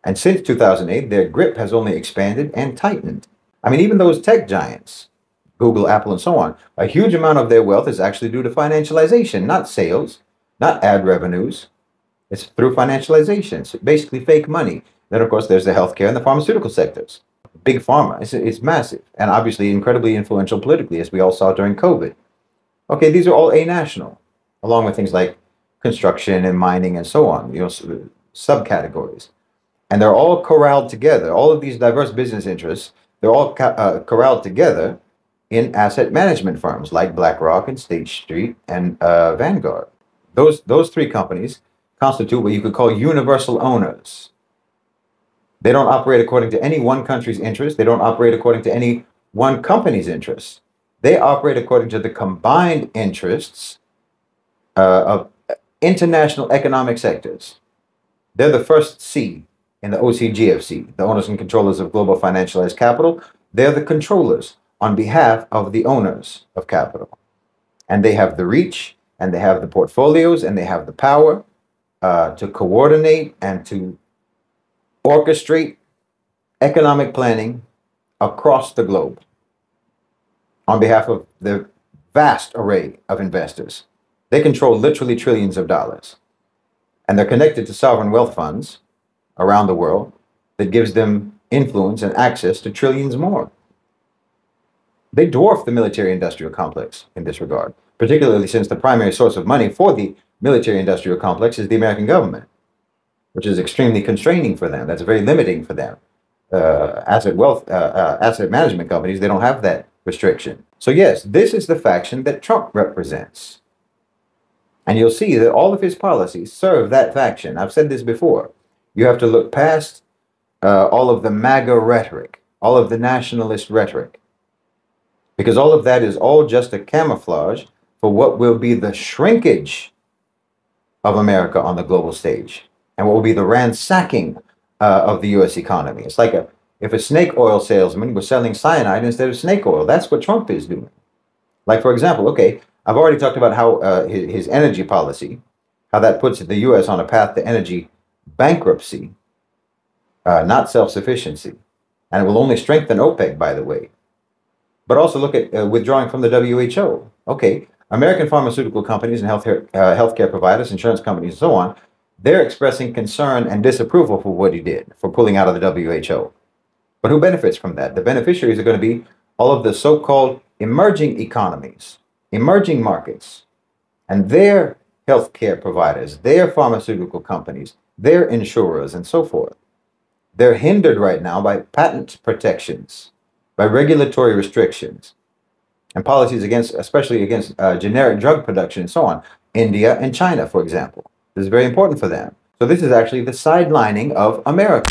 And since 2008, their grip has only expanded and tightened. I mean, even those tech giants, Google, Apple, and so on, a huge amount of their wealth is actually due to financialization, not sales, not ad revenues. It's through financialization. It's basically fake money. Then, of course, there's the healthcare and the pharmaceutical sectors. Big pharma, it's massive and obviously incredibly influential politically, as we all saw during COVID. Okay, these are all a-national, along with things like construction and mining and so on, subcategories. And they're all corralled together. All of these diverse business interests, they're all corralled together in asset management firms like BlackRock and State Street and Vanguard. Those three companies constitute what you could call universal owners. They don't operate according to any one country's interests. They don't operate according to any one company's interests. They operate according to the combined interests of international economic sectors. They're the first C in the OCGFC, the owners and controllers of global financialized capital. They're the controllers on behalf of the owners of capital. And they have the reach, and they have the portfolios, and they have the power to coordinate and to orchestrate economic planning across the globe on behalf of the vast array of investors. They control literally trillions of dollars. And they're connected to sovereign wealth funds around the world that gives them influence and access to trillions more. They dwarf the military-industrial complex in this regard, particularly since the primary source of money for the military-industrial complex is the American government, which is extremely constraining for them. That's very limiting for them. Asset management companies, they don't have that restriction. So yes, this is the faction that Trump represents. And you'll see that all of his policies serve that faction. I've said this before. You have to look past all of the MAGA rhetoric, all of the nationalist rhetoric, because all of that is all just a camouflage for what will be the shrinkage of America on the global stage and what will be the ransacking of the U.S. economy. It's like if a snake oil salesman was selling cyanide instead of snake oil. That's what Trump is doing. Like, for example, okay, I've already talked about how his energy policy, how that puts the U.S. on a path to energy bankruptcy, not self-sufficiency. And it will only strengthen OPEC, by the way. But also look at withdrawing from the WHO. Okay, American pharmaceutical companies and healthcare providers, insurance companies, and so on, they're expressing concern and disapproval for what he did, for pulling out of the WHO. But who benefits from that? The beneficiaries are going to be all of the so-called emerging economies, emerging markets, and their healthcare providers, their pharmaceutical companies, their insurers, and so forth. They're hindered right now by patent protections, by regulatory restrictions, and policies against, especially against generic drug production and so on. India and China, for example. This is very important for them. So this is actually the sidelining of America.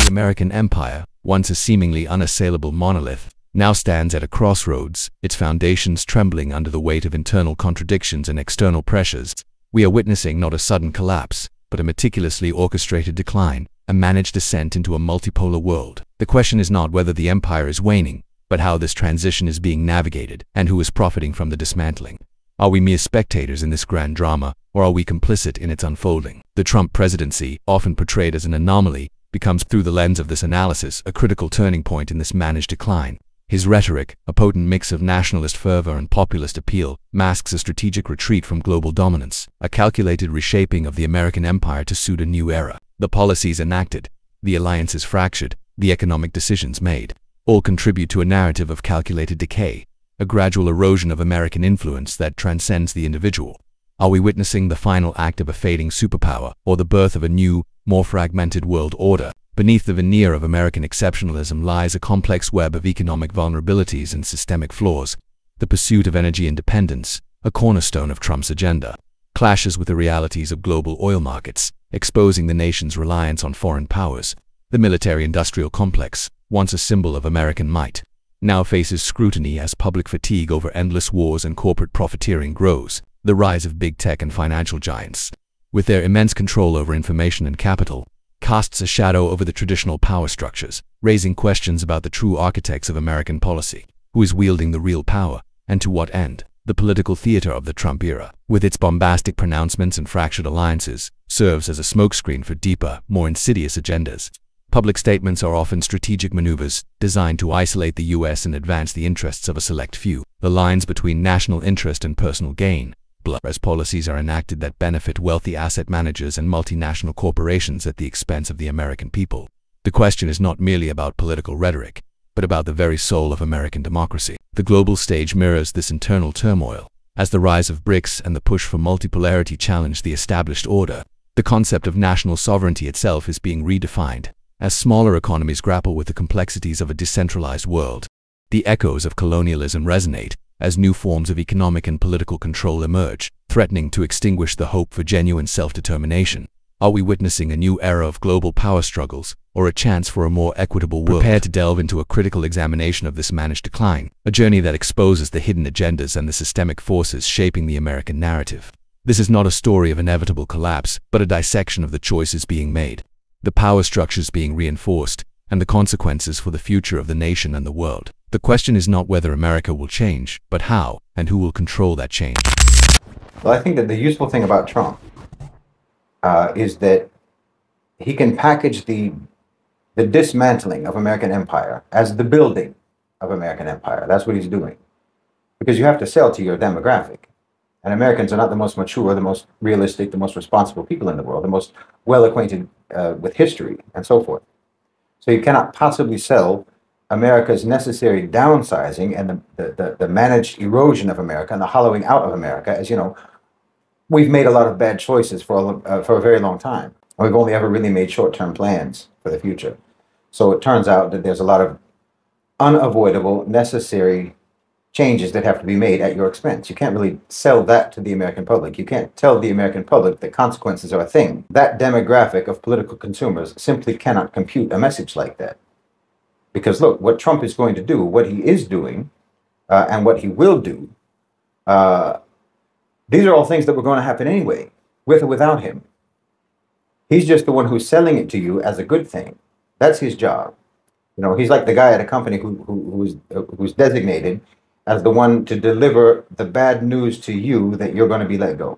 The American empire, once a seemingly unassailable monolith, now stands at a crossroads, its foundations trembling under the weight of internal contradictions and external pressures. We are witnessing not a sudden collapse, but a meticulously orchestrated decline, a managed descent into a multipolar world. The question is not whether the empire is waning, but how this transition is being navigated and who is profiting from the dismantling. Are we mere spectators in this grand drama, or are we complicit in its unfolding? The Trump presidency, often portrayed as an anomaly, becomes, through the lens of this analysis, a critical turning point in this managed decline. His rhetoric, a potent mix of nationalist fervor and populist appeal, masks a strategic retreat from global dominance, a calculated reshaping of the American empire to suit a new era. The policies enacted, the alliances fractured, the economic decisions made, all contribute to a narrative of calculated decay, a gradual erosion of American influence that transcends the individual. Are we witnessing the final act of a fading superpower, or the birth of a new, more fragmented world order? Beneath the veneer of American exceptionalism lies a complex web of economic vulnerabilities and systemic flaws. The pursuit of energy independence, a cornerstone of Trump's agenda, clashes with the realities of global oil markets, exposing the nation's reliance on foreign powers. The military-industrial complex, once a symbol of American might, now faces scrutiny as public fatigue over endless wars and corporate profiteering grows. The rise of big tech and financial giants, with their immense control over information and capital, casts a shadow over the traditional power structures, raising questions about the true architects of American policy. Who is wielding the real power, and to what end? The political theater of the Trump era, with its bombastic pronouncements and fractured alliances, serves as a smokescreen for deeper, more insidious agendas. Public statements are often strategic maneuvers designed to isolate the US and advance the interests of a select few. The lines between national interest and personal gain blur as policies are enacted that benefit wealthy asset managers and multinational corporations at the expense of the American people. The question is not merely about political rhetoric, but about the very soul of American democracy. The global stage mirrors this internal turmoil. As the rise of BRICS and the push for multipolarity challenge the established order, the concept of national sovereignty itself is being redefined. As smaller economies grapple with the complexities of a decentralized world, the echoes of colonialism resonate as new forms of economic and political control emerge, threatening to extinguish the hope for genuine self-determination. Are we witnessing a new era of global power struggles, or a chance for a more equitable world? Prepare to delve into a critical examination of this managed decline, a journey that exposes the hidden agendas and the systemic forces shaping the American narrative. This is not a story of inevitable collapse, but a dissection of the choices being made, the power structures being reinforced, and the consequences for the future of the nation and the world. The question is not whether America will change, but how, and who will control that change. Well, I think that the useful thing about Trump is that he can package the dismantling of American empire as the building of American empire. That's what he's doing. Because you have to sell to your demographic. And Americans are not the most mature, the most realistic, the most responsible people in the world, the most well-acquainted with history and so forth. So you cannot possibly sell America's necessary downsizing and the managed erosion of America and the hollowing out of America. As you know, we've made a lot of bad choices for a very long time. We've only ever really made short-term plans for the future. So it turns out that there's a lot of unavoidable, necessary changes that have to be made at your expense. You can't really sell that to the American public. You can't tell the American public that consequences are a thing. That demographic of political consumers simply cannot compute a message like that. Because look, what Trump is going to do, what he is doing, and what he will do, these are all things that were going to happen anyway, with or without him. He's just the one who's selling it to you as a good thing. That's his job. You know, he's like the guy at a company who's designated as the one to deliver the bad news to you that you're going to be let go.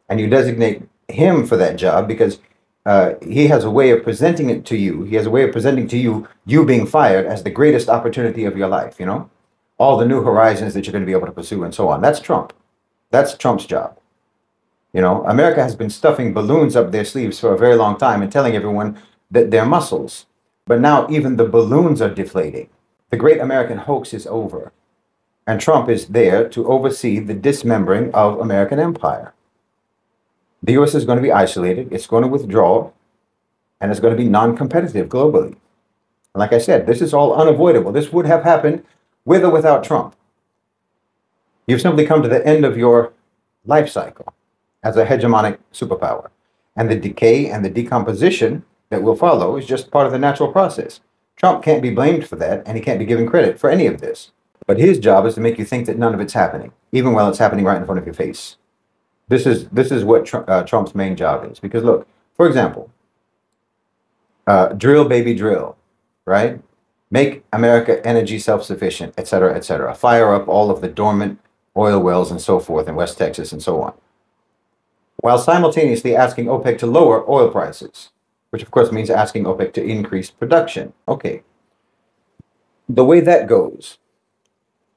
And you designate him for that job because he has a way of presenting it to you. He has a way of presenting to you, you being fired as the greatest opportunity of your life, you know? All the new horizons that you're going to be able to pursue and so on. That's Trump. That's Trump's job. You know, America has been stuffing balloons up their sleeves for a very long time and telling everyone that they're muscles. But now even the balloons are deflating. The great American hoax is over. And Trump is there to oversee the dismembering of American empire. The U.S. is going to be isolated, it's going to withdraw, and it's going to be non-competitive globally. And like I said, this is all unavoidable. This would have happened with or without Trump. You've simply come to the end of your life cycle as a hegemonic superpower. And the decay and the decomposition that will follow is just part of the natural process. Trump can't be blamed for that, and he can't be given credit for any of this. But his job is to make you think that none of it's happening, even while it's happening right in front of your face. This is what Trump's main job is. Because look, for example, drill, baby, drill, right? Make America energy self-sufficient, et cetera, fire up all of the dormant oil wells and so forth in West Texas and so on, while simultaneously asking OPEC to lower oil prices, which of course means asking OPEC to increase production. Okay. The way that goes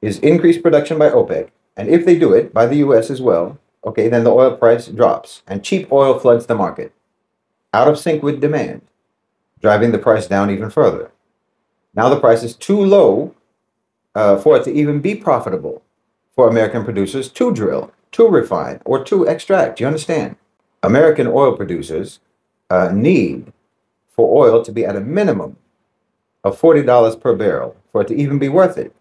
is increase production by OPEC, and if they do it, by the US as well, okay, then the oil price drops, and cheap oil floods the market, out of sync with demand, driving the price down even further. Now the price is too low for it to even be profitable for American producers to drill, to refine, or to extract. You understand? American oil producers need for oil to be at a minimum of $40 per barrel for it to even be worth it.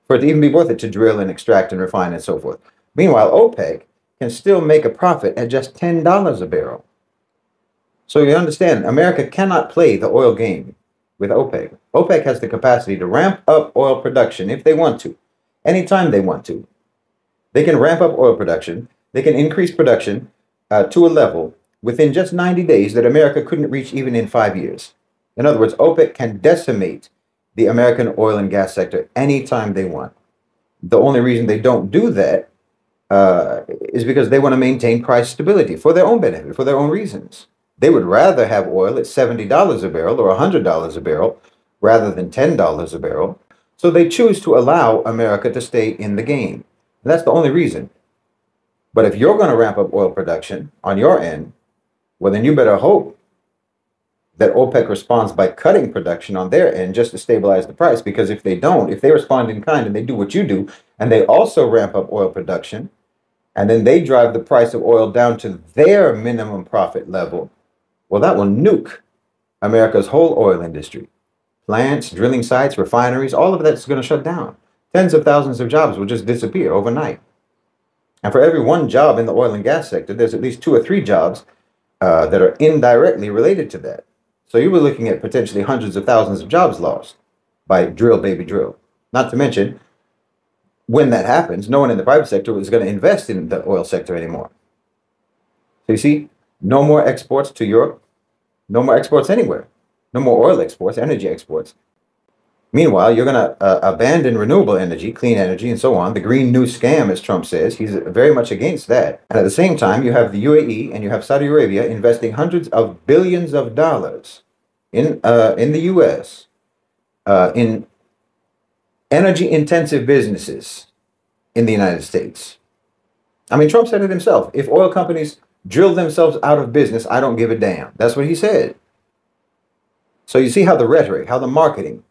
For it to even be worth it to drill and extract and refine and so forth. Meanwhile, OPEC can still make a profit at just $10 a barrel. So you understand, America cannot play the oil game with OPEC. OPEC has the capacity to ramp up oil production if they want to, anytime they want to. They can ramp up oil production. They can increase production to a level within just 90 days that America couldn't reach even in 5 years. In other words, OPEC can decimate the American oil and gas sector anytime they want. The only reason they don't do that is because they want to maintain price stability for their own benefit, for their own reasons. They would rather have oil at $70 a barrel or $100 a barrel rather than $10 a barrel. So they choose to allow America to stay in the game. And that's the only reason. But if you're going to ramp up oil production on your end, well, then you better hope that OPEC responds by cutting production on their end just to stabilize the price. Because if they don't, if they respond in kind and they do what you do, and they also ramp up oil production, and then they drive the price of oil down to their minimum profit level, well, that will nuke America's whole oil industry. Plants, drilling sites, refineries, all of that's going to shut down. Tens of thousands of jobs will just disappear overnight. And for every one job in the oil and gas sector, there's at least 2 or 3 jobs that are indirectly related to that. So you were looking at potentially hundreds of thousands of jobs lost by drill, baby, drill. Not to mention, when that happens, no one in the private sector is going to invest in the oil sector anymore. So you see, no more exports to Europe, no more exports anywhere, no more oil exports, energy exports. Meanwhile, you're going to abandon renewable energy, clean energy, and so on. The Green New Scam, as Trump says, he's very much against that. And at the same time, you have the UAE and you have Saudi Arabia investing hundreds of billions of dollars in the U.S. In energy-intensive businesses in the United States. I mean, Trump said it himself. If oil companies drill themselves out of business, I don't give a damn. That's what he said. So you see how the rhetoric, how the marketing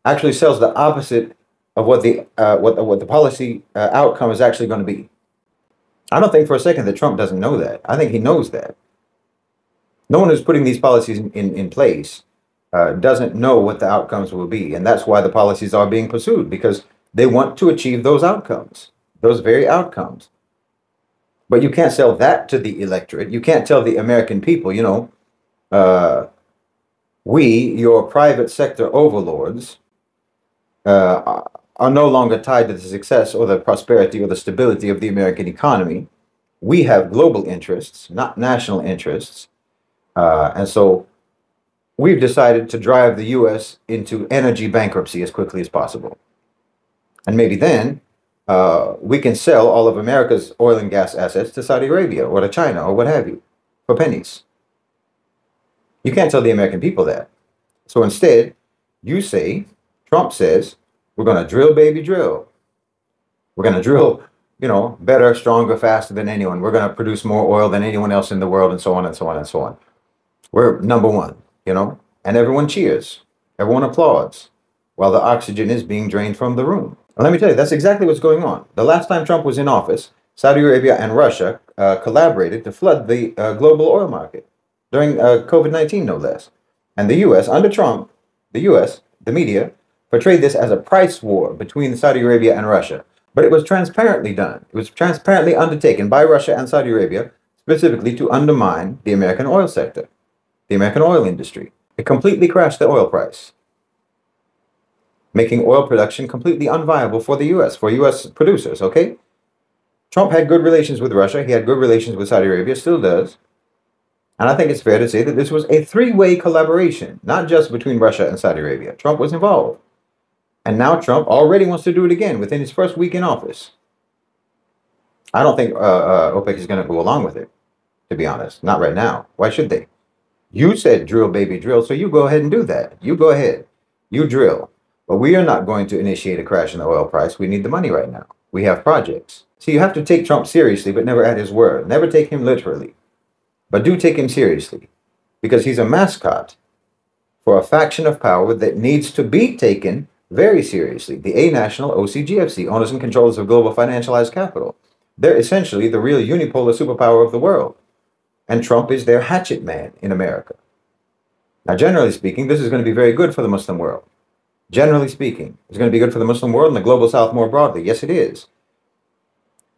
actually sells the opposite of what the policy outcome is actually going to be. I don't think for a second that Trump doesn't know that. I think he knows that. No one who's putting these policies in place doesn't know what the outcomes will be. And that's why the policies are being pursued, because they want to achieve those outcomes, those very outcomes. But you can't sell that to the electorate. You can't tell the American people, you know, we, your private sector overlords, are no longer tied to the success or the prosperity or the stability of the American economy. We have global interests, not national interests. And so we've decided to drive the U.S. into energy bankruptcy as quickly as possible. And maybe then we can sell all of America's oil and gas assets to Saudi Arabia or to China or what have you for pennies. You can't tell the American people that. So instead, you say, Trump says, we're going to drill, baby, drill. We're going to drill, you know, better, stronger, faster than anyone. We're going to produce more oil than anyone else in the world, and so on and so on and so on. We're number one, you know, and everyone cheers. Everyone applauds while the oxygen is being drained from the room. And let me tell you, that's exactly what's going on. The last time Trump was in office, Saudi Arabia and Russia collaborated to flood the global oil market during COVID-19, no less. And the U.S., under Trump, the U.S., the media, portrayed this as a price war between Saudi Arabia and Russia. But it was transparently done. It was transparently undertaken by Russia and Saudi Arabia, specifically to undermine the American oil sector, the American oil industry. It completely crashed the oil price, making oil production completely unviable for the U.S., for U.S. producers, okay? Trump had good relations with Russia. He had good relations with Saudi Arabia, still does. And I think it's fair to say that this was a 3-way collaboration, not just between Russia and Saudi Arabia. Trump was involved. And now Trump already wants to do it again within his first week in office. I don't think OPEC is going to go along with it, to be honest. Not right now. Why should they? You said drill, baby, drill, so you go ahead and do that. You go ahead. You drill. But we are not going to initiate a crash in the oil price. We need the money right now. We have projects. So you have to take Trump seriously, but never at his word. Never take him literally. But do take him seriously, because he's a mascot for a faction of power that needs to be taken very seriously. The A-National OCGFC, owners and controllers of global financialized capital. They're essentially the real unipolar superpower of the world. And Trump is their hatchet man in America. Now, generally speaking, this is going to be very good for the Muslim world. Generally speaking, it's going to be good for the Muslim world and the global South more broadly. Yes, it is.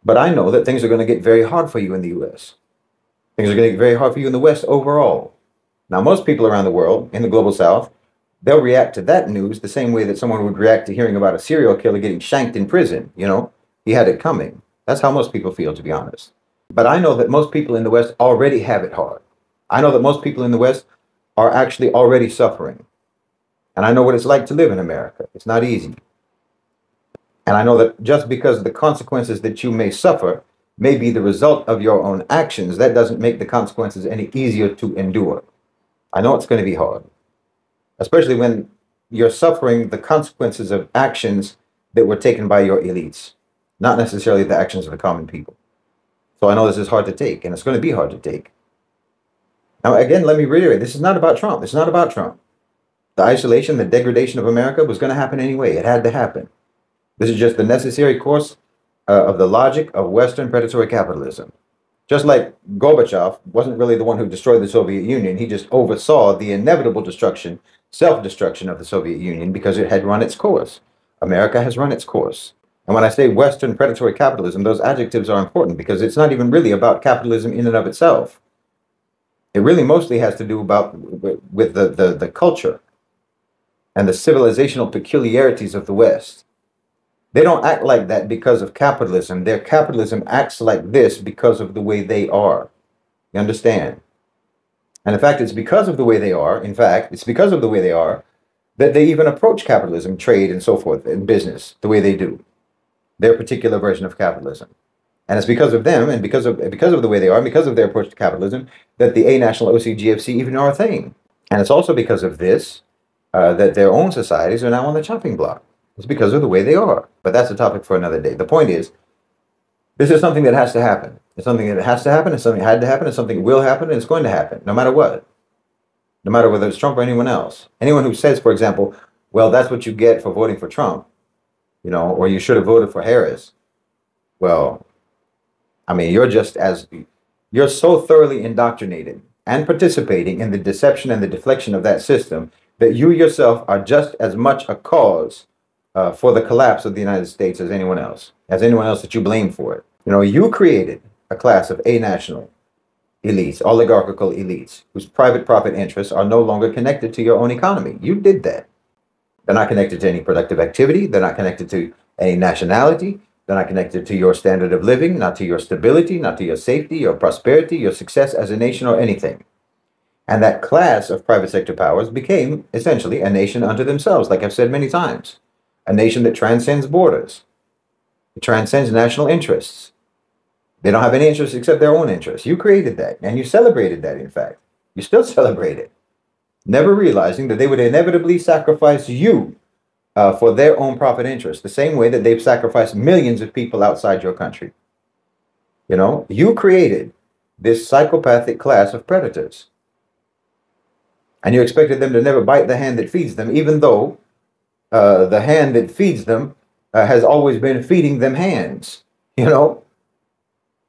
But I know that things are going to get very hard for you in the U.S. Things are going to get very hard for you in the West overall. Now, most people around the world, in the global South, they'll react to that news the same way that someone would react to hearing about a serial killer getting shanked in prison. You know, he had it coming. That's how most people feel, to be honest. But I know that most people in the West already have it hard. I know that most people in the West are actually already suffering. And I know what it's like to live in America. It's not easy. And I know that just because of the consequences that you may suffer may be the result of your own actions, that doesn't make the consequences any easier to endure. I know it's going to be hard, especially when you're suffering the consequences of actions that were taken by your elites, not necessarily the actions of the common people. So I know this is hard to take, and it's going to be hard to take. Now, again, let me reiterate, this is not about Trump. It's not about Trump. The isolation, the degradation of America was going to happen anyway. It had to happen. This is just the necessary course of the logic of Western predatory capitalism. Just like Gorbachev wasn't really the one who destroyed the Soviet Union, he just oversaw the inevitable destruction, self-destruction of the Soviet Union because it had run its course. America has run its course. And when I say Western predatory capitalism, those adjectives are important because it's not even really about capitalism in and of itself. It really mostly has to do with the culture and the civilizational peculiarities of the West. They don't act like that because of capitalism. Their capitalism acts like this because of the way they are. You understand? And in fact, it's because of the way they are, that they even approach capitalism, trade, and so forth, and business the way they do. Their particular version of capitalism. And it's because of them, and because of the way they are, and because of their approach to capitalism, that the A-National OCGFC even are a thing. And it's also because of this that their own societies are now on the chopping block. It's because of the way they are. But that's a topic for another day. The point is, this is something that has to happen. It's something that has to happen. It's something that had to happen. It's something that will happen. And it's going to happen, no matter what. No matter whether it's Trump or anyone else. Anyone who says, for example, well, that's what you get for voting for Trump, you know, or you should have voted for Harris. Well, I mean, you're so thoroughly indoctrinated and participating in the deception and the deflection of that system that you yourself are just as much a cause for the collapse of the United States as anyone else that you blame for it. You know, you created a class of A-national elites, oligarchical elites, whose private profit interests are no longer connected to your own economy. You did that. They're not connected to any productive activity. They're not connected to any nationality. They're not connected to your standard of living, not to your stability, not to your safety, your prosperity, your success as a nation, or anything. And that class of private sector powers became essentially a nation unto themselves, like I've said many times. A nation that transcends borders. It transcends national interests. They don't have any interests except their own interests. You created that, and you celebrated that, in fact. You still celebrate it, never realizing that they would inevitably sacrifice you for their own profit interests, the same way that they've sacrificed millions of people outside your country. You know, you created this psychopathic class of predators. And you expected them to never bite the hand that feeds them, even though the hand that feeds them has always been feeding them hands, you know?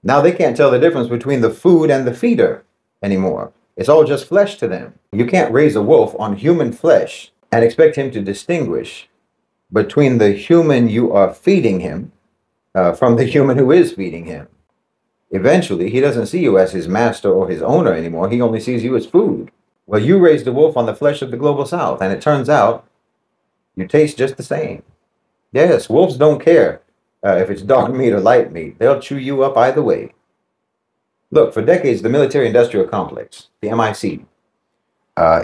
Now they can't tell the difference between the food and the feeder anymore. It's all just flesh to them. You can't raise a wolf on human flesh and expect him to distinguish between the human you are feeding him from the human who is feeding him. Eventually, he doesn't see you as his master or his owner anymore. He only sees you as food. Well, you raised a wolf on the flesh of the global south, and it turns out you taste just the same. Yes, wolves don't care if it's dog meat or light meat. They'll chew you up either way. Look, for decades, the military-industrial complex, the MIC,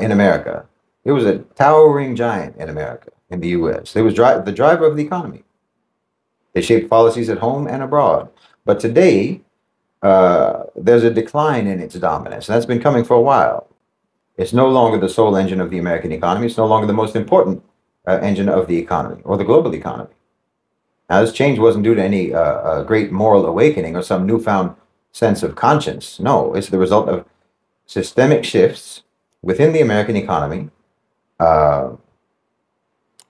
in America, it was a towering giant in America, in the U.S. It was the driver of the economy. They shaped policies at home and abroad. But today, there's a decline in its dominance, and that's been coming for a while. It's no longer the sole engine of the American economy. It's no longer the most important engine of the economy or the global economy. Now, this change wasn't due to any great moral awakening or some newfound sense of conscience. No, it's the result of systemic shifts within the American economy,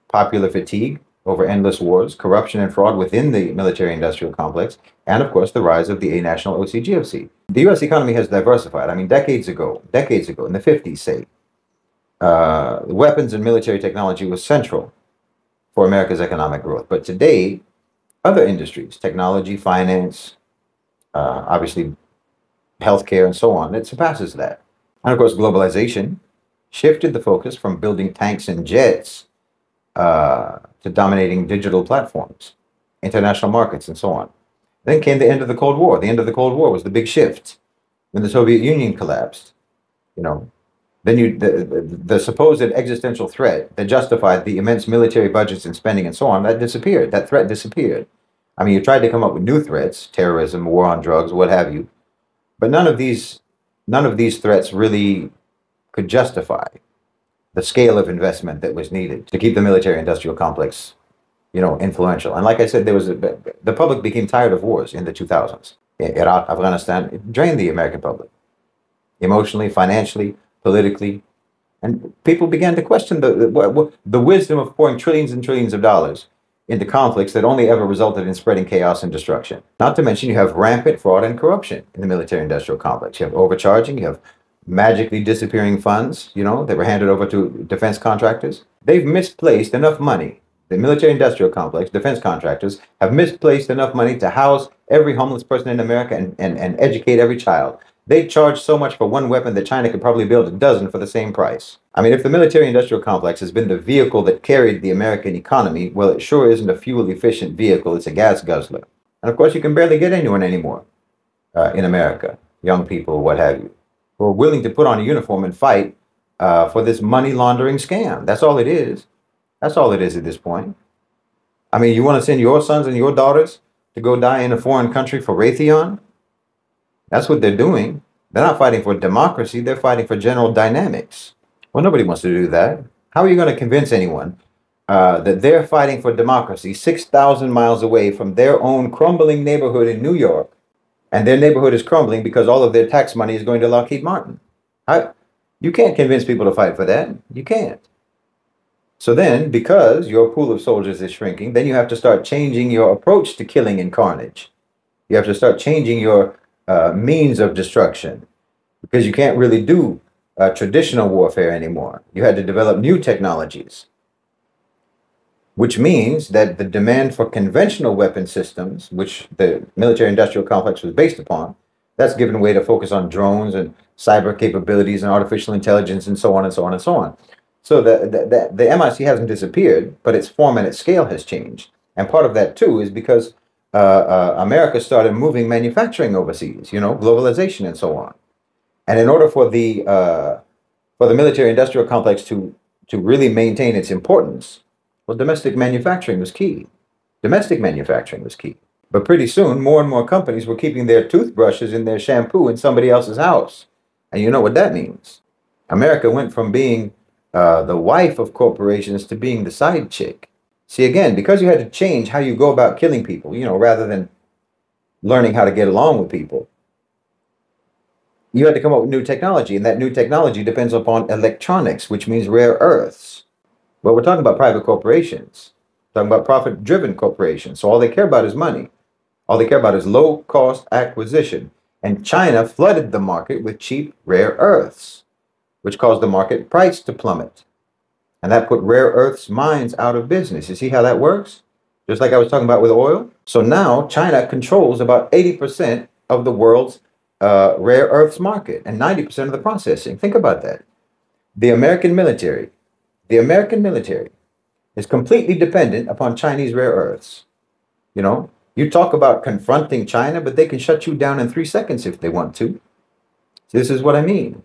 popular fatigue over endless wars, corruption and fraud within the military-industrial complex, and of course the rise of the A-National OCGFC. The U.S. economy has diversified. I mean, decades ago, in the 50s, say, weapons and military technology was central for America's economic growth. But today, other industries, technology, finance, obviously healthcare, and so on, it surpasses that. And of course, globalization shifted the focus from building tanks and jets to dominating digital platforms, international markets, and so on. Then came the end of the Cold War. The end of the Cold War was the big shift when the Soviet Union collapsed. You know, then the supposed existential threat that justified the immense military budgets and spending and so on, that disappeared. That threat disappeared. I mean, you tried to come up with new threats, terrorism, war on drugs, what have you, but none of these threats really could justify the scale of investment that was needed to keep the military-industrial complex, influential. And like I said, the public became tired of wars in the 2000s. Iraq, Afghanistan, it drained the American public, emotionally, financially, politically, and people began to question the wisdom of pouring trillions and trillions of dollars into conflicts that only ever resulted in spreading chaos and destruction. Not to mention, you have rampant fraud and corruption in the military-industrial complex. You have overcharging, you have magically disappearing funds, that were handed over to defense contractors. They've misplaced enough money. The military-industrial complex, defense contractors, have misplaced enough money to house every homeless person in America and educate every child. They charge so much for one weapon that China could probably build a dozen for the same price. I mean, if the military-industrial complex has been the vehicle that carried the American economy, well, it sure isn't a fuel-efficient vehicle. It's a gas guzzler. And of course, you can barely get anyone anymore in America, young people, what have you, who are willing to put on a uniform and fight for this money laundering scam. That's all it is. That's all it is at this point. I mean, you want to send your sons and your daughters to go die in a foreign country for Raytheon? That's what they're doing. They're not fighting for democracy. They're fighting for General Dynamics. Well, nobody wants to do that. How are you going to convince anyone that they're fighting for democracy 6,000 miles away from their own crumbling neighborhood in New York, and their neighborhood is crumbling because all of their tax money is going to Lockheed Martin? You can't convince people to fight for that. You can't. So then, because your pool of soldiers is shrinking, then you have to start changing your approach to killing and carnage. You have to start changing your means of destruction, because you can't really do traditional warfare anymore. You had to develop new technologies, which means that the demand for conventional weapon systems, which the military-industrial complex was based upon, that's given way to focus on drones and cyber capabilities and artificial intelligence and so on and so on and so on. So the MIC hasn't disappeared, but its form and its scale has changed. And part of that, too, is because America started moving manufacturing overseas, globalization and so on. And in order for the military-industrial complex to really maintain its importance, well, domestic manufacturing was key. Domestic manufacturing was key. But pretty soon, more and more companies were keeping their toothbrushes and their shampoo in somebody else's house. And you know what that means. America went from being the wife of corporations to being the side chick. See, again, because you had to change how you go about killing people, rather than learning how to get along with people, you had to come up with new technology, and that new technology depends upon electronics, which means rare earths. Well, we're talking about private corporations, talking about profit-driven corporations, so all they care about is money. All they care about is low-cost acquisition, and China flooded the market with cheap rare earths, which caused the market price to plummet. And that put rare earths mines out of business. You see how that works? Just like I was talking about with oil. So now China controls about 80% of the world's rare earths market and 90% of the processing. Think about that. The American military is completely dependent upon Chinese rare earths. You talk about confronting China, but they can shut you down in 3 seconds if they want to. This is what I mean.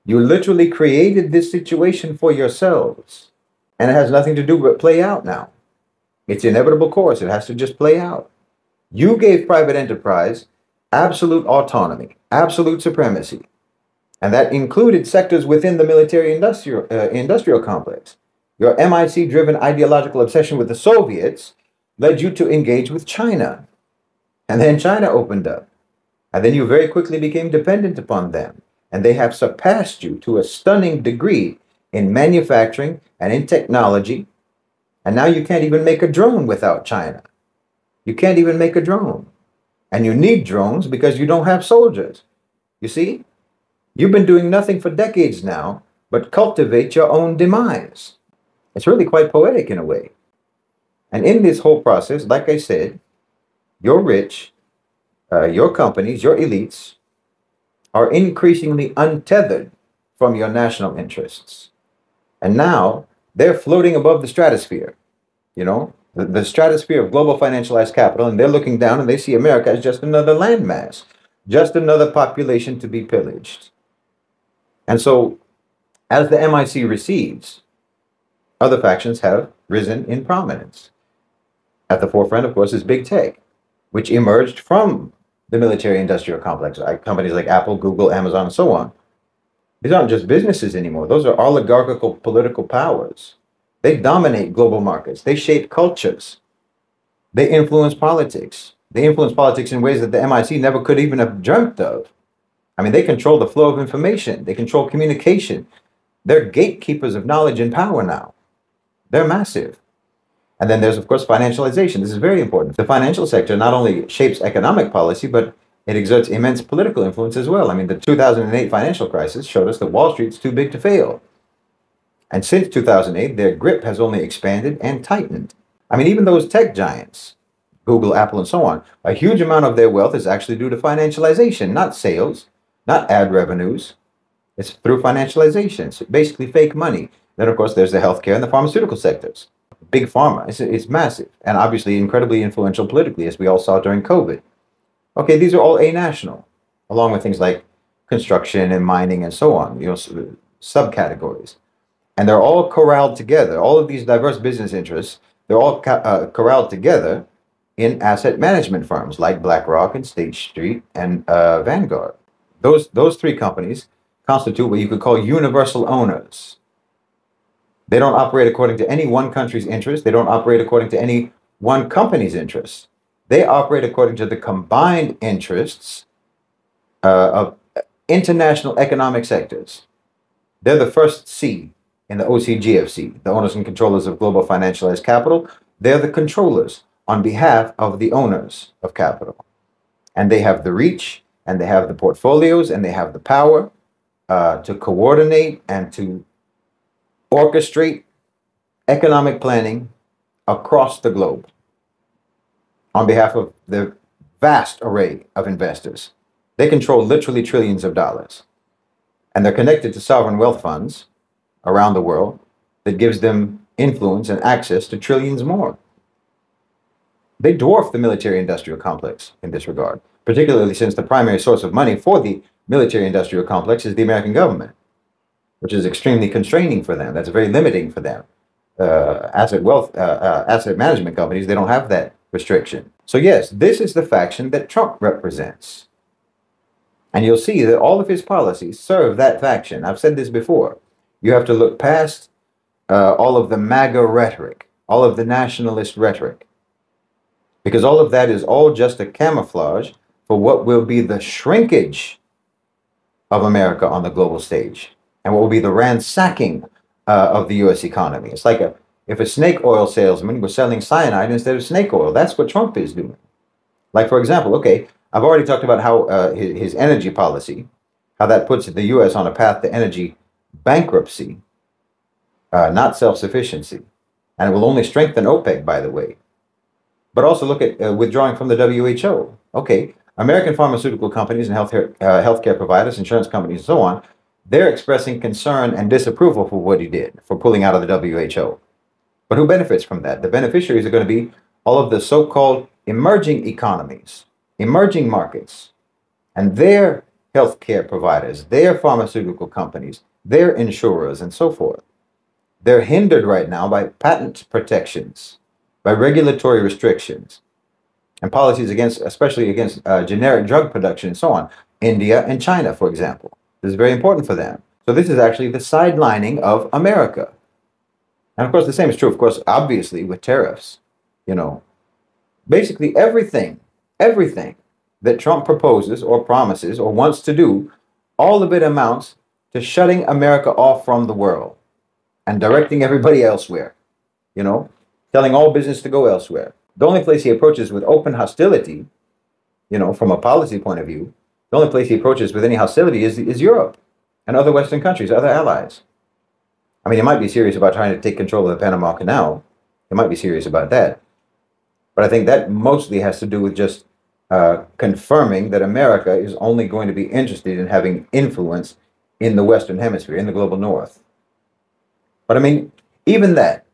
You literally created this situation for yourselves, and it has nothing to do but play out now. It's inevitable course. It has to just play out. You gave private enterprise absolute autonomy, absolute supremacy, and that included sectors within the military-industrial complex. Your MIC-driven ideological obsession with the Soviets led you to engage with China, and then China opened up, and then you very quickly became dependent upon them. And they have surpassed you to a stunning degree in manufacturing and in technology. And now you can't even make a drone without China. You can't even make a drone. And you need drones because you don't have soldiers. You see? You've been doing nothing for decades now but cultivate your own demise. It's really quite poetic in a way. And in this whole process, like I said, you're rich, your companies, your elites, are increasingly untethered from your national interests. And now they're floating above the stratosphere, the stratosphere of global financialized capital, and they're looking down and they see America as just another landmass, just another population to be pillaged. And so as the MIC recedes, other factions have risen in prominence. At the forefront, of course, is big tech. which emerged from the military-industrial complex, like companies like Apple, Google, Amazon, and so on. These aren't just businesses anymore. Those are oligarchical political powers. They dominate global markets. They shape cultures. They influence politics. They influence politics in ways that the MIC never could even have dreamt of. I mean, they control the flow of information. They control communication. They're gatekeepers of knowledge and power now. They're massive. And then there's, of course, financialization. This is very important. The financial sector not only shapes economic policy, but it exerts immense political influence as well. I mean, the 2008 financial crisis showed us that Wall Street's too big to fail. And since 2008, their grip has only expanded and tightened. I mean, even those tech giants, Google, Apple, and so on, a huge amount of their wealth is actually due to financialization, not sales, not ad revenues. It's through financialization. So basically fake money. Then, of course, there's the healthcare and the pharmaceutical sectors. Big pharma, it's massive and obviously incredibly influential politically, as we all saw during COVID. Okay, these are all a-national, along with things like construction and mining and so on, subcategories. And they're all corralled together. All of these diverse business interests, they're all corralled together in asset management firms like BlackRock and State Street and Vanguard. Those three companies constitute what you could call universal owners. They don't operate according to any one country's interests. They don't operate according to any one company's interests. They operate according to the combined interests of international economic sectors. They're the first C in the OCGFC, the owners and controllers of global financialized capital. They're the controllers on behalf of the owners of capital. And they have the reach, and they have the portfolios, and they have the power to coordinate and to orchestrate economic planning across the globe on behalf of the vast array of investors. They control literally trillions of dollars. And they're connected to sovereign wealth funds around the world that gives them influence and access to trillions more. They dwarf the military-industrial complex in this regard, particularly since the primary source of money for the military-industrial complex is the American government, which is extremely constraining for them. That's very limiting for them. Asset management companies, they don't have that restriction. So yes, this is the faction that Trump represents. And you'll see that all of his policies serve that faction. I've said this before. You have to look past all of the MAGA rhetoric, all of the nationalist rhetoric, because all of that is all just a camouflage for what will be the shrinkage of America on the global stage and what will be the ransacking of the U.S. economy. It's like if a snake oil salesman was selling cyanide instead of snake oil. That's what Trump is doing. Like, for example, okay, I've already talked about how his energy policy, how that puts the U.S. on a path to energy bankruptcy, not self-sufficiency. And it will only strengthen OPEC, by the way. But also look at withdrawing from the WHO. Okay, American pharmaceutical companies and healthcare providers, insurance companies, and so on, they're expressing concern and disapproval for what he did, for pulling out of the WHO. But who benefits from that? The beneficiaries are going to be all of the so-called emerging economies, emerging markets, and their healthcare providers, their pharmaceutical companies, their insurers, and so forth. They're hindered right now by patent protections, by regulatory restrictions, and policies against, especially against generic drug production and so on. India and China, for example. This is very important for them. So this is actually the sidelining of America. And of course, the same is true, of course, obviously, with tariffs. You know, basically everything that Trump proposes or promises or wants to do, all of it amounts to shutting America off from the world and directing everybody elsewhere, you know, telling all business to go elsewhere. The only place he approaches with open hostility, you know, from a policy point of view, the only place he approaches with any hostility is Europe and other Western countries, other allies. I mean, he might be serious about trying to take control of the Panama Canal. He might be serious about that. But I think that mostly has to do with just confirming that America is only going to be interested in having influence in the Western Hemisphere, in the global North. But I mean, even that,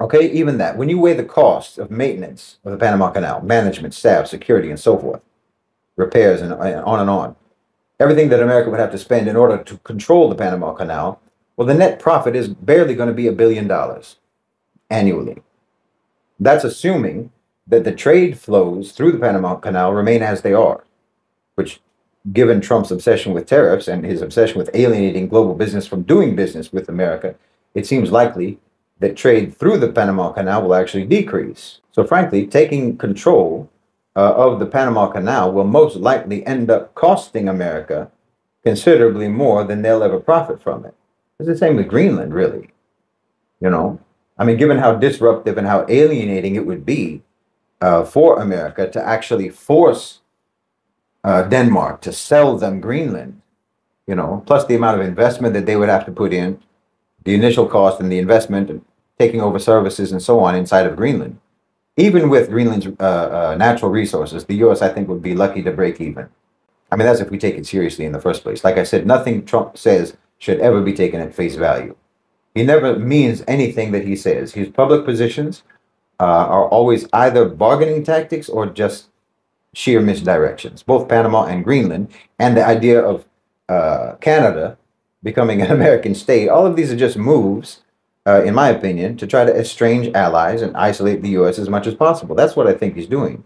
okay, even that, when you weigh the costs of maintenance of the Panama Canal, management, staff, security, and so forth, repairs, and on, everything that America would have to spend in order to control the Panama Canal, well, the net profit is barely going to be $1 billion annually. That's assuming that the trade flows through the Panama Canal remain as they are, which, given Trump's obsession with tariffs and his obsession with alienating global business from doing business with America, it seems likely that trade through the Panama Canal will actually decrease. So frankly, taking control of the Panama Canal will most likely end up costing America considerably more than they'll ever profit from it. It's the same with Greenland, really. You know, I mean, given how disruptive and how alienating it would be for America to actually force Denmark to sell them Greenland, you know, plus the amount of investment that they would have to put in, the initial cost and the investment and taking over services and so on inside of Greenland. Even with Greenland's natural resources, the U.S., I think, would be lucky to break even. I mean, that's if we take it seriously in the first place. Like I said, nothing Trump says should ever be taken at face value. He never means anything that he says. His public positions are always either bargaining tactics or just sheer misdirections. Both Panama and Greenland, and the idea of Canada becoming an American state, all of these are just moves, in my opinion, to try to estrange allies and isolate the U.S. as much as possible. That's what I think he's doing.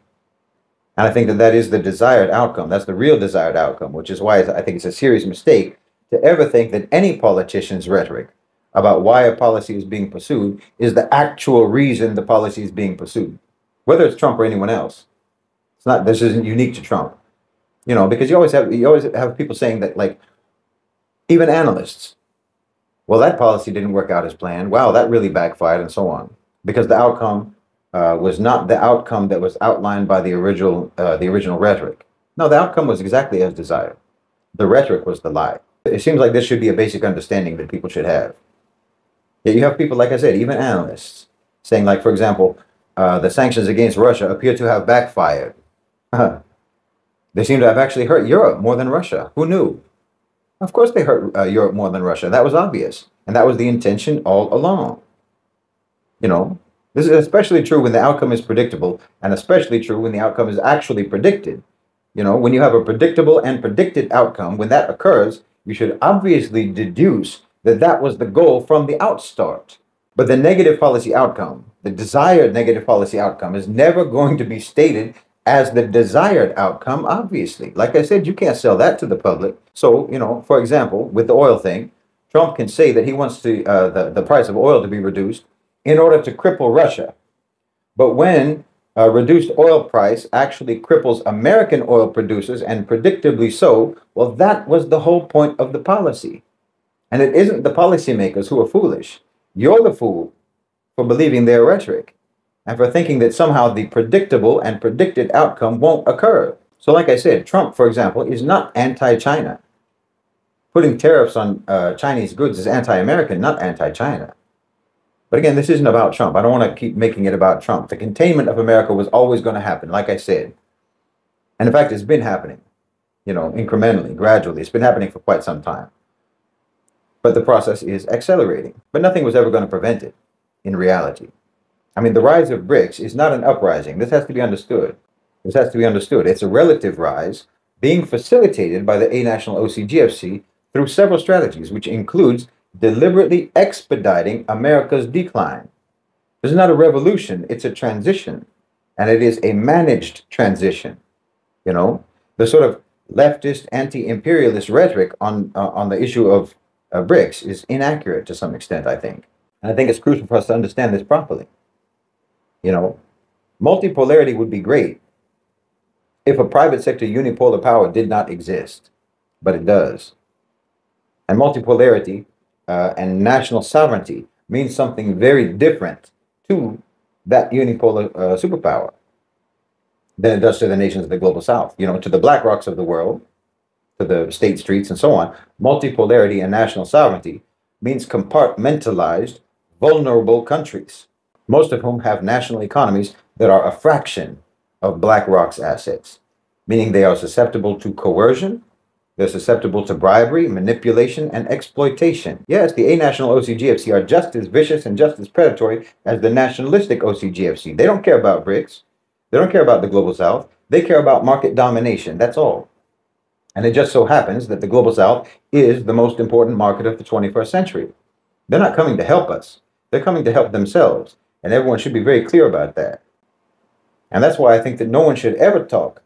And I think that that is the desired outcome. That's the real desired outcome, which is why I think it's a serious mistake to ever think that any politician's rhetoric about why a policy is being pursued is the actual reason the policy is being pursued, whether it's Trump or anyone else. It's not. This isn't unique to Trump, you know, because you always have people saying that, like, even analysts, well, that policy didn't work out as planned. Wow, that really backfired, and so on, because the outcome was not the outcome that was outlined by the original rhetoric. No, the outcome was exactly as desired. The rhetoric was the lie. It seems like this should be a basic understanding that people should have. Yet you have people, like I said, even analysts, saying, like, for example, the sanctions against Russia appear to have backfired. They seem to have actually hurt Europe more than Russia. Who knew? Of course they hurt Europe more than Russia. That was obvious. And that was the intention all along. You know, this is especially true when the outcome is predictable, and especially true when the outcome is actually predicted. You know, when you have a predictable and predicted outcome, when that occurs, you should obviously deduce that that was the goal from the outstart. But the negative policy outcome, the desired negative policy outcome, is never going to be stated as the desired outcome, obviously. Like I said, you can't sell that to the public. So, you know, for example, with the oil thing, Trump can say that he wants to the price of oil to be reduced in order to cripple Russia. But when a reduced oil price actually cripples American oil producers, and predictably so, well, that was the whole point of the policy. And it isn't the policymakers who are foolish. You're the fool for believing their rhetoric and for thinking that somehow the predictable and predicted outcome won't occur. So like I said, Trump, for example, is not anti-China. Putting tariffs on Chinese goods is anti-American, not anti-China. But again, this isn't about Trump. I don't want to keep making it about Trump. The containment of America was always going to happen, like I said. And in fact, it's been happening, you know, incrementally, gradually. It's been happening for quite some time. But the process is accelerating. But nothing was ever going to prevent it in reality. I mean, the rise of BRICS is not an uprising. This has to be understood. This has to be understood. It's a relative rise being facilitated by the A-National OCGFC through several strategies, which includes deliberately expediting America's decline. This is not a revolution, it's a transition. And it is a managed transition. You know, the sort of leftist, anti-imperialist rhetoric on the issue of BRICS is inaccurate to some extent, I think. And I think it's crucial for us to understand this properly. You know, multipolarity would be great if a private sector unipolar power did not exist, but it does. And multipolarity and national sovereignty means something very different to that unipolar superpower than it does to the nations of the global south. You know, to the BlackRocks of the world, to the state streets and so on, multipolarity and national sovereignty means compartmentalized, vulnerable countries, most of whom have national economies that are a fraction of BlackRock's assets, meaning they are susceptible to coercion, they're susceptible to bribery, manipulation, and exploitation. Yes, the A-National OCGFC are just as vicious and just as predatory as the nationalistic OCGFC. They don't care about BRICS. They don't care about the global south. They care about market domination. That's all. And it just so happens that the global south is the most important market of the 21st century. They're not coming to help us. They're coming to help themselves. And everyone should be very clear about that. And that's why I think that no one should ever talk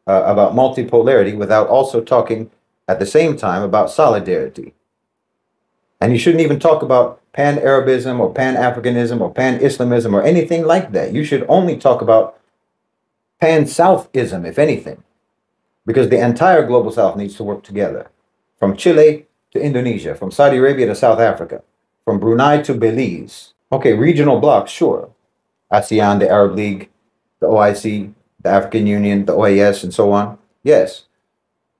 about multipolarity without also talking at the same time about solidarity. And you shouldn't even talk about pan-Arabism or pan-Africanism or pan-Islamism or anything like that. You should only talk about pan-Southism, if anything, because the entire global South needs to work together. From Chile to Indonesia, from Saudi Arabia to South Africa, from Brunei to Belize. Okay, regional blocks, sure. ASEAN, the Arab League, the OIC, the African Union, the OAS, and so on. Yes,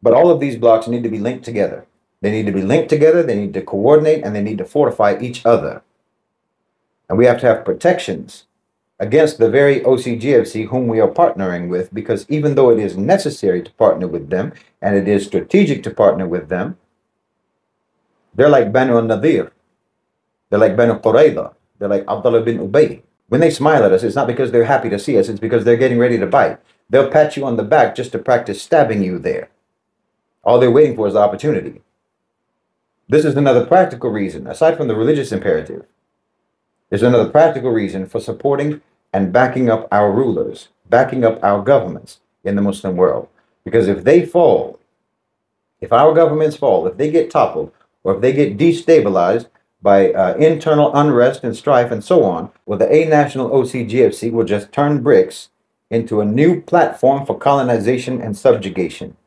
but all of these blocks need to be linked together. They need to be linked together, they need to coordinate, and they need to fortify each other. And we have to have protections against the very OCGFC whom we are partnering with, because even though it is necessary to partner with them, and it is strategic to partner with them, they're like Banu al-Nadir. They're like Banu Qurayza. They're like Abdullah bin Ubay. When they smile at us, it's not because they're happy to see us, it's because they're getting ready to bite. They'll pat you on the back just to practice stabbing you there. All they're waiting for is the opportunity. This is another practical reason, aside from the religious imperative. There's another practical reason for supporting and backing up our rulers, backing up our governments in the Muslim world. Because if they fall, if our governments fall, if they get toppled, or if they get destabilized by internal unrest and strife and so on, well, the A-National OCGFC will just turn BRICS into a new platform for colonization and subjugation.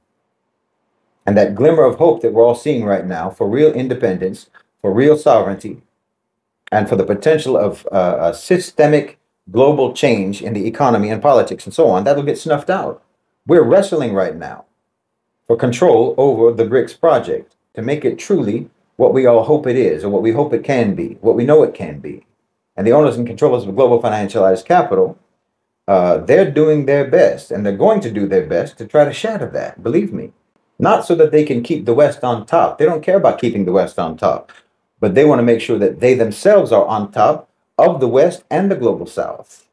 And that glimmer of hope that we're all seeing right now for real independence, for real sovereignty, and for the potential of a systemic global change in the economy and politics and so on, that'll get snuffed out. We're wrestling right now for control over the BRICS project to make it truly what we all hope it is, or what we hope it can be, what we know it can be. And the owners and controllers of global financialized capital, they're doing their best, and they're going to do their best to try to shatter that, believe me. Not so that they can keep the West on top. They don't care about keeping the West on top, but they want to make sure that they themselves are on top of the West and the global South.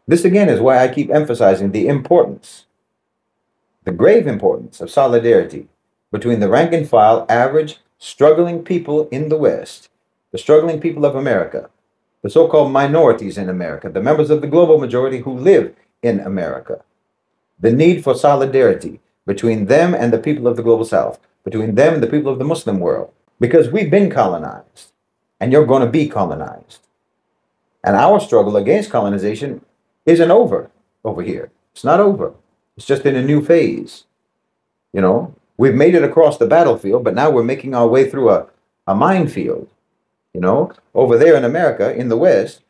This again is why I keep emphasizing the importance, the grave importance of solidarity between the rank and file, average, struggling people in the West, the struggling people of America, the so-called minorities in America, the members of the global majority who live in America. The need for solidarity between them and the people of the global South, between them and the people of the Muslim world, because we've been colonized, and you're going to be colonized. And our struggle against colonization isn't over here. It's not over. It's just in a new phase. You know, we've made it across the battlefield, but now we're making our way through a minefield. You know, over there in America, in the West,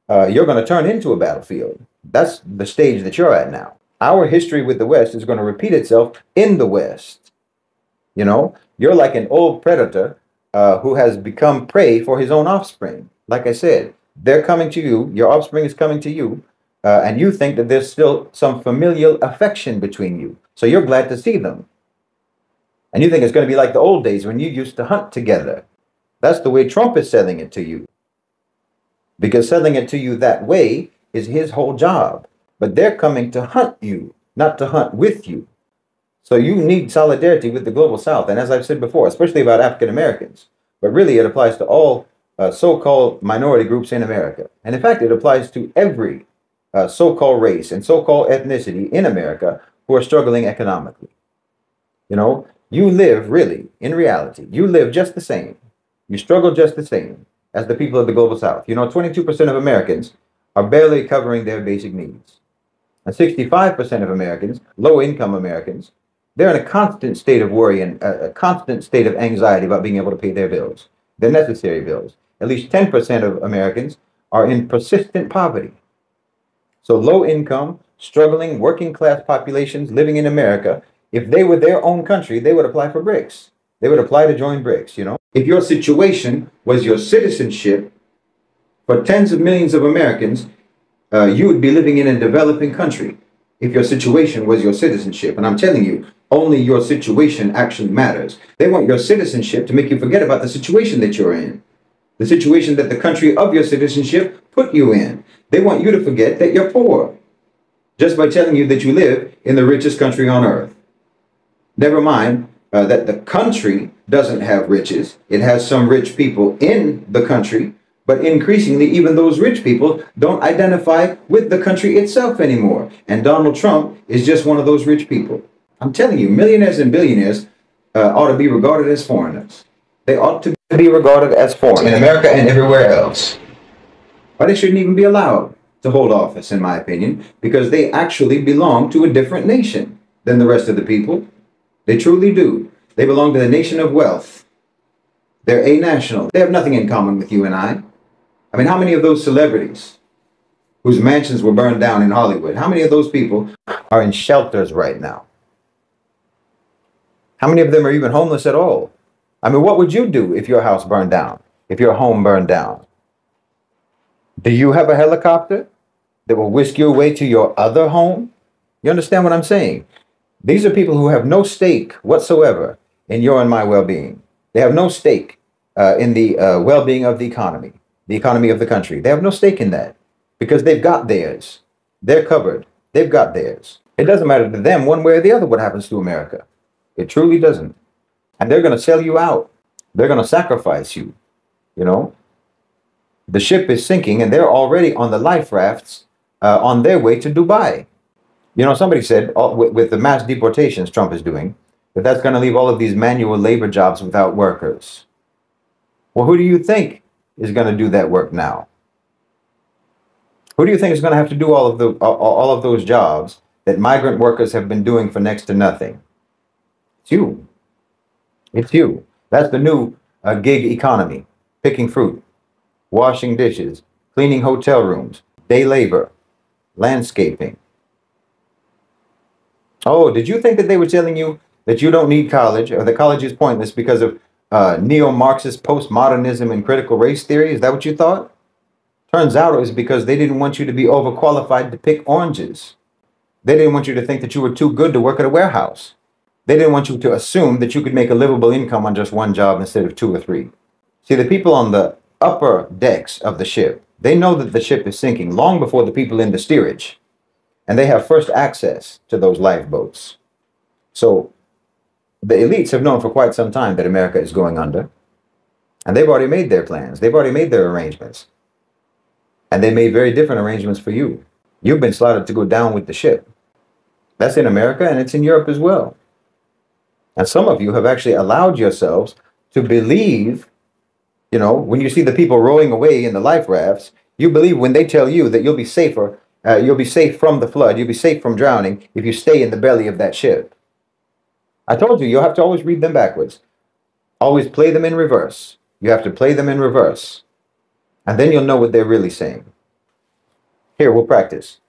you're going to turn into a battlefield. That's the stage that you're at now. Our history with the West is going to repeat itself in the West. You know, you're like an old predator who has become prey for his own offspring. Like I said, they're coming to you, your offspring is coming to you, and you think that there's still some familial affection between you. So you're glad to see them. And you think it's going to be like the old days when you used to hunt together. That's the way Trump is selling it to you. Because selling it to you that way is his whole job. But they're coming to hunt you, not to hunt with you. So you need solidarity with the global South. And as I've said before, especially about African Americans, but really it applies to all so-called minority groups in America. And in fact, it applies to every so-called race and so-called ethnicity in America who are struggling economically. You know, you live really, in reality, you live just the same. You struggle just the same as the people of the global South. You know, 22% of Americans are barely covering their basic needs. And 65% of Americans, low-income Americans, they're in a constant state of worry and a constant state of anxiety about being able to pay their bills, their necessary bills. At least 10% of Americans are in persistent poverty. So low-income, struggling, working-class populations living in America, if they were their own country, they would apply for BRICS. They would apply to join BRICS, you know. If your situation was your citizenship, for tens of millions of Americans, you would be living in a developing country if your situation was your citizenship. And I'm telling you, only your situation actually matters. They want your citizenship to make you forget about the situation that you're in, the situation that the country of your citizenship put you in. They want you to forget that you're poor, just by telling you that you live in the richest country on earth. Never mind that the country doesn't have riches. It has some rich people in the country, But increasingly, even those rich people don't identify with the country itself anymore. And Donald Trump is just one of those rich people. I'm telling you, millionaires and billionaires ought to be regarded as foreigners. They ought to be regarded as foreigners in America and everywhere else. But they shouldn't even be allowed to hold office, in my opinion, because they actually belong to a different nation than the rest of the people. They truly do. They belong to the nation of wealth. They're a-national. They have nothing in common with you and I. I mean, how many of those celebrities whose mansions were burned down in Hollywood, how many of those people are in shelters right now? How many of them are even homeless at all? I mean, what would you do if your house burned down, if your home burned down? Do you have a helicopter that will whisk you away to your other home? You understand what I'm saying? These are people who have no stake whatsoever in your and my well-being. They have no stake in the well-being of the economy of the country. They have no stake in that because they've got theirs. They're covered. They've got theirs. It doesn't matter to them one way or the other what happens to America. It truly doesn't. And they're going to sell you out. They're going to sacrifice you, you know. The ship is sinking and they're already on the life rafts on their way to Dubai. You know, somebody said with the mass deportations Trump is doing, that's going to leave all of these manual labor jobs without workers. Well, who do you think is going to do that work now? Who do you think is going to have to do all of those jobs that migrant workers have been doing for next to nothing? It's you. It's you. That's the new gig economy. Picking fruit, washing dishes, cleaning hotel rooms, day labor, landscaping. Oh, did you think that they were telling you that you don't need college or that college is pointless because of neo-Marxist postmodernism and critical race theory? Is that what you thought? Turns out it was because they didn't want you to be overqualified to pick oranges. They didn't want you to think that you were too good to work at a warehouse. They didn't want you to assume that you could make a livable income on just one job instead of 2 or 3. See, the people on the upper decks of the ship, they know that the ship is sinking long before the people in the steerage. And they have first access to those lifeboats. So the elites have known for quite some time that America is going under. And they've already made their plans. They've already made their arrangements. And they made very different arrangements for you. You've been slotted to go down with the ship. That's in America and it's in Europe as well. And some of you have actually allowed yourselves to believe, you know, when you see the people rowing away in the life rafts, you believe when they tell you that you'll be safer, you'll be safe from the flood, you'll be safe from drowning if you stay in the belly of that ship. I told you, you'll have to always read them backwards. Always play them in reverse. You have to play them in reverse. And then you'll know what they're really saying. Here, we'll practice.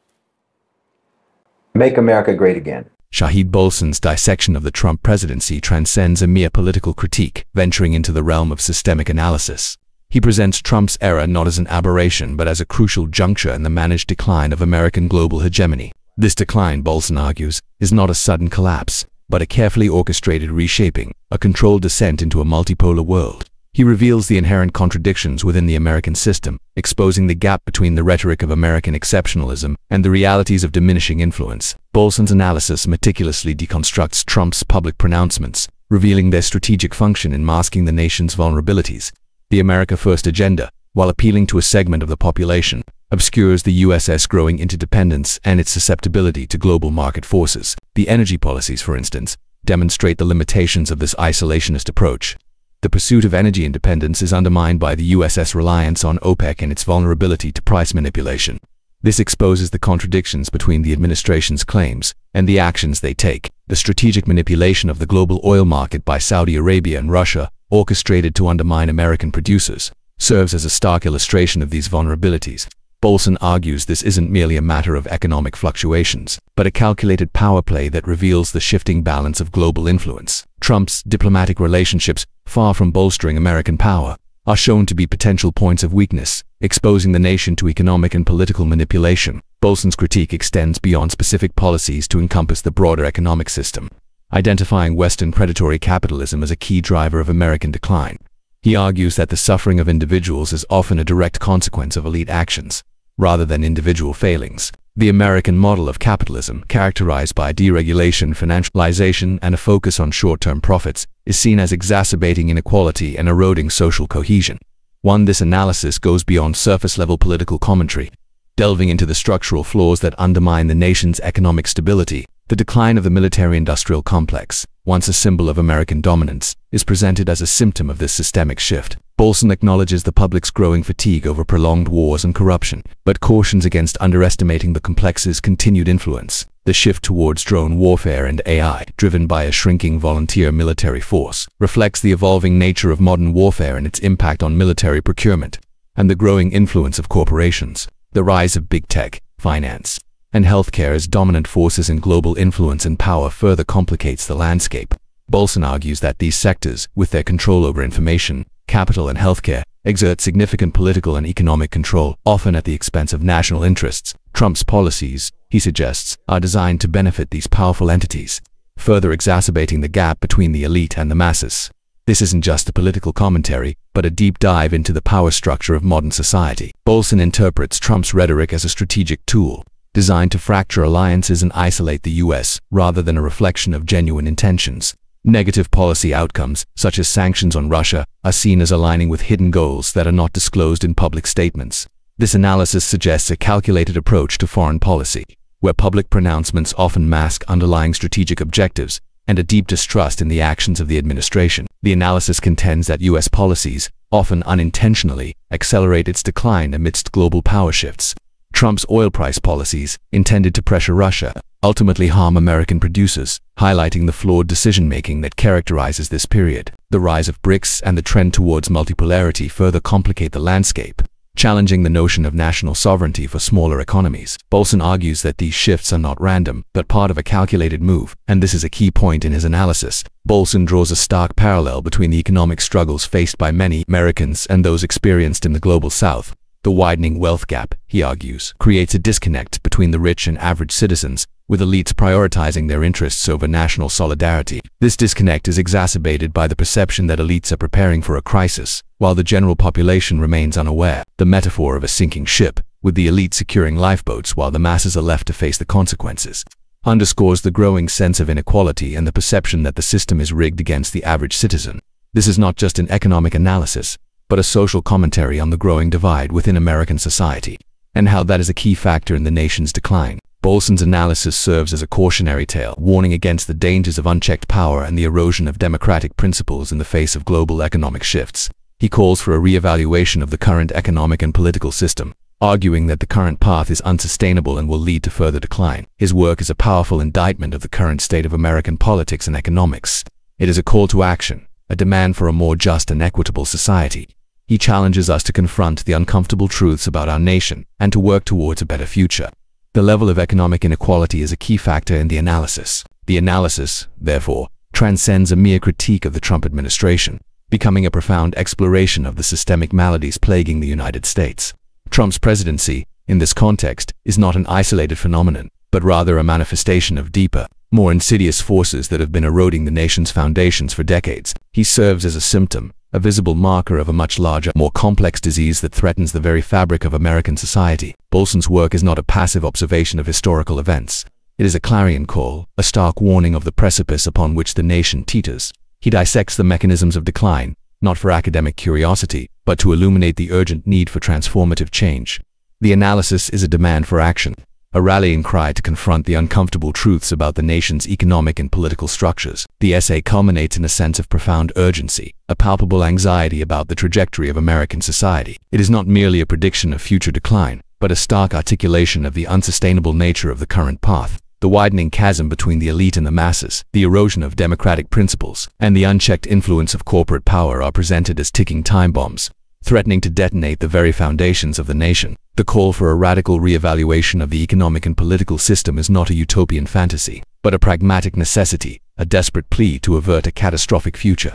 Make America great again. Shahid Bolson's dissection of the Trump presidency transcends a mere political critique, venturing into the realm of systemic analysis. He presents Trump's era not as an aberration, but as a crucial juncture in the managed decline of American global hegemony. This decline, Bolson argues, is not a sudden collapse, but a carefully orchestrated reshaping, a controlled descent into a multipolar world. He reveals the inherent contradictions within the American system, exposing the gap between the rhetoric of American exceptionalism and the realities of diminishing influence. Bolson's analysis meticulously deconstructs Trump's public pronouncements, revealing their strategic function in masking the nation's vulnerabilities. The America First agenda, while appealing to a segment of the population, obscures the US's growing interdependence and its susceptibility to global market forces. The energy policies, for instance, demonstrate the limitations of this isolationist approach. The pursuit of energy independence is undermined by the US's reliance on OPEC and its vulnerability to price manipulation. This exposes the contradictions between the administration's claims and the actions they take. The strategic manipulation of the global oil market by Saudi Arabia and Russia, orchestrated to undermine American producers, serves as a stark illustration of these vulnerabilities. Bolson argues this isn't merely a matter of economic fluctuations, but a calculated power play that reveals the shifting balance of global influence. Trump's diplomatic relationships, far from bolstering American power, are shown to be potential points of weakness, exposing the nation to economic and political manipulation. Bolson's critique extends beyond specific policies to encompass the broader economic system, identifying Western predatory capitalism as a key driver of American decline. He argues that the suffering of individuals is often a direct consequence of elite actions, rather than individual failings. The American model of capitalism, characterized by deregulation, financialization, and a focus on short-term profits, is seen as exacerbating inequality and eroding social cohesion. 1. This analysis goes beyond surface-level political commentary, delving into the structural flaws that undermine the nation's economic stability. The decline of the military-industrial complex, once a symbol of American dominance, is presented as a symptom of this systemic shift. Bolson acknowledges the public's growing fatigue over prolonged wars and corruption, but cautions against underestimating the complex's continued influence. The shift towards drone warfare and AI, driven by a shrinking volunteer military force, reflects the evolving nature of modern warfare and its impact on military procurement, and the growing influence of corporations. The rise of big tech, finance, and healthcare as dominant forces in global influence and power further complicates the landscape. Bolson argues that these sectors, with their control over information, capital and healthcare, exert significant political and economic control, often at the expense of national interests. Trump's policies, he suggests, are designed to benefit these powerful entities, further exacerbating the gap between the elite and the masses. This isn't just a political commentary, but a deep dive into the power structure of modern society. Bolson interprets Trump's rhetoric as a strategic tool, designed to fracture alliances and isolate the U.S., rather than a reflection of genuine intentions. Negative policy outcomes, such as sanctions on Russia, are seen as aligning with hidden goals that are not disclosed in public statements. This analysis suggests a calculated approach to foreign policy, where public pronouncements often mask underlying strategic objectives and a deep distrust in the actions of the administration. The analysis contends that U.S. policies, often unintentionally, accelerate its decline amidst global power shifts. Trump's oil price policies, intended to pressure Russia, ultimately harm American producers, highlighting the flawed decision-making that characterizes this period. The rise of BRICS and the trend towards multipolarity further complicate the landscape, challenging the notion of national sovereignty for smaller economies. Bolson argues that these shifts are not random, but part of a calculated move, and this is a key point in his analysis. Bolson draws a stark parallel between the economic struggles faced by many Americans and those experienced in the global South. The widening wealth gap, he argues, creates a disconnect between the rich and average citizens, with elites prioritizing their interests over national solidarity. This disconnect is exacerbated by the perception that elites are preparing for a crisis, while the general population remains unaware. The metaphor of a sinking ship, with the elite securing lifeboats while the masses are left to face the consequences, underscores the growing sense of inequality and the perception that the system is rigged against the average citizen. This is not just an economic analysis, but a social commentary on the growing divide within American society, and how that is a key factor in the nation's decline. Bolson's analysis serves as a cautionary tale, warning against the dangers of unchecked power and the erosion of democratic principles in the face of global economic shifts. He calls for a re-evaluation of the current economic and political system, arguing that the current path is unsustainable and will lead to further decline. His work is a powerful indictment of the current state of American politics and economics. It is a call to action, a demand for a more just and equitable society. He challenges us to confront the uncomfortable truths about our nation and to work towards a better future. The level of economic inequality is a key factor in the analysis. The analysis, therefore, transcends a mere critique of the Trump administration, becoming a profound exploration of the systemic maladies plaguing the United States. Trump's presidency, in this context, is not an isolated phenomenon, but rather a manifestation of deeper, more insidious forces that have been eroding the nation's foundations for decades. He serves as a symptom, a visible marker of a much larger, more complex disease that threatens the very fabric of American society. Bolson's work is not a passive observation of historical events. It is a clarion call, a stark warning of the precipice upon which the nation teeters. He dissects the mechanisms of decline, not for academic curiosity, but to illuminate the urgent need for transformative change. The analysis is a demand for action, a rallying cry to confront the uncomfortable truths about the nation's economic and political structures. The essay culminates in a sense of profound urgency, a palpable anxiety about the trajectory of American society. It is not merely a prediction of future decline, but a stark articulation of the unsustainable nature of the current path. The widening chasm between the elite and the masses, the erosion of democratic principles, and the unchecked influence of corporate power are presented as ticking time bombs, threatening to detonate the very foundations of the nation. The call for a radical re-evaluation of the economic and political system is not a utopian fantasy, but a pragmatic necessity, a desperate plea to avert a catastrophic future.